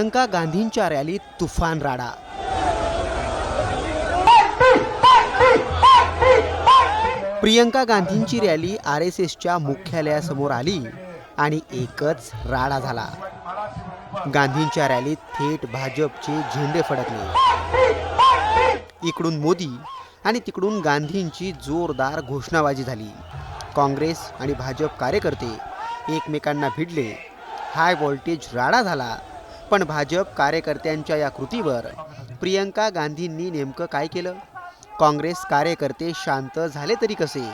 प्रियंका गांधींच्या रॅलीत तुफान राडा। प्रियंका गांधींची रॅली RSSच्या मुख्यालयासमोर आली आणि एकच राडा झाला। गांधींच्या रॅलीत थेट भाजपचे झेंडे फडकले। इकडून मोदी आणि तिकडून गांधींची जोरदार घोषणाबाजी झाली। काँग्रेस आणि भाजप कार्यकर्ते एकमेकांना भिडले। हाय व्होल्टेज राडा झाला। पण भाजप कार्यकर्त्यांच्या या कृतीवर प्रियंका गांधींनी नेमकं काय केलं? काँग्रेस कार्यकर्ते शांत झाले तरी कसे?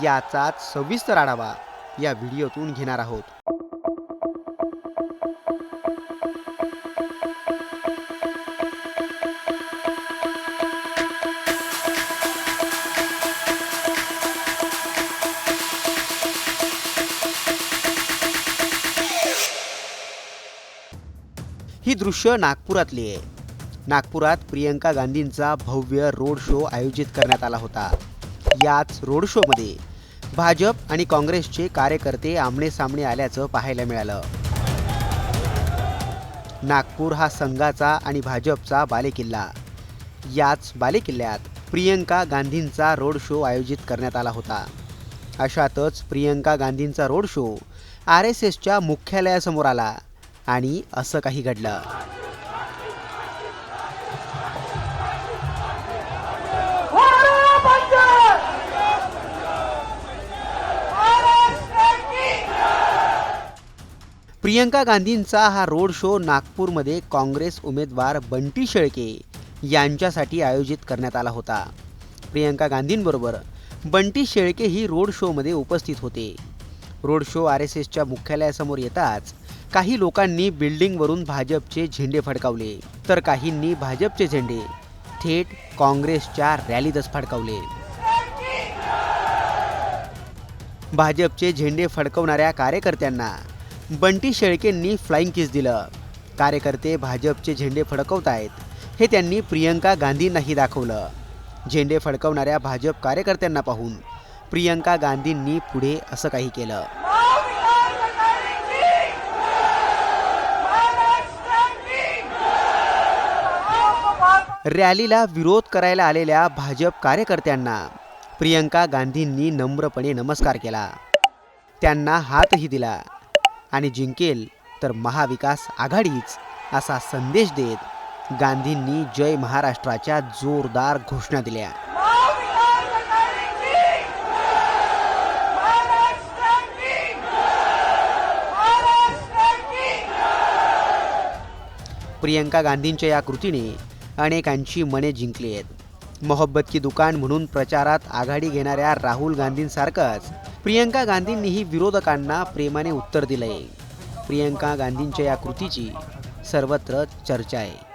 याचाच सविस्तर आढावा या व्हिडिओतून घेणार आहोत। ही दृश्य नागपुरातली आहे। नागपुरात प्रियंका गांधींचा भव्य रोड शो आयोजित करण्यात आला होता। याच रोड शोमध्ये भाजप आणि काँग्रेसचे कार्यकर्ते आमने-सामने आल्याचं पाहायला मिळालं। नागपूर हा संघाचा आणि भाजपचा बालेकिल्ला। याच बालेकिल्ल्यात प्रियंका गांधींचा रोड शो आयोजित करण्यात आला होता। अशातच प्रियंका गांधींचा रोड शो RSSच्या मुख्यालयासमोर आला आणि असं काही घडलं। प्रियंका गांधींचा हा रोड शो नागपूरमध्ये काँग्रेस उमेदवार बंटी शेळके यांच्यासाठी आयोजित करण्यात आला होता। प्रियंका गांधींबरोबर बंटी शेळके ही रोड शोमध्ये उपस्थित होते। रोड शो RSSच्या मुख्यालयासमोर येताच काही लोकांनी बिल्डिंगवरून भाजपचे झेंडे फडकावले, तर काहींनी भाजपचे झेंडे थेट काँग्रेसच्या रॅलीतच फडकावले। भाजपचे झेंडे फडकवणाऱ्या कार्यकर्त्यांना बंटी शेळकेंनी फ्लाइंग किस दिलं। कार्यकर्ते भाजपचे झेंडे फडकवतायत हे त्यांनी प्रियंका गांधींनाही दाखवलं। झेंडे फडकवणाऱ्या भाजप कार्यकर्त्यांना पाहून प्रियंका गांधींनी पुढे असं काही केलं। रॅलीला विरोध करायला आलेल्या भाजप कार्यकर्त्यांना प्रियंका गांधींनी नम्रपणे नमस्कार केला, त्यांना हातही दिला आणि जिंकेल तर महाविकास आघाडीच असा संदेश देत गांधींनी जय महाराष्ट्राच्या जोरदार घोषणा दिल्या। प्रियंका गांधींच्या या कृतीने अनेकांची मने जिंकली आहेत। मोहब्बत की दुकान म्हणून प्रचारात आघाडी घेणाऱ्या राहुल गांधींसारखंच प्रियंका गांधींनीही विरोधकांना प्रेमाने उत्तर दिलंय। प्रियंका गांधींच्या या कृतीची सर्वत्र चर्चा आहे।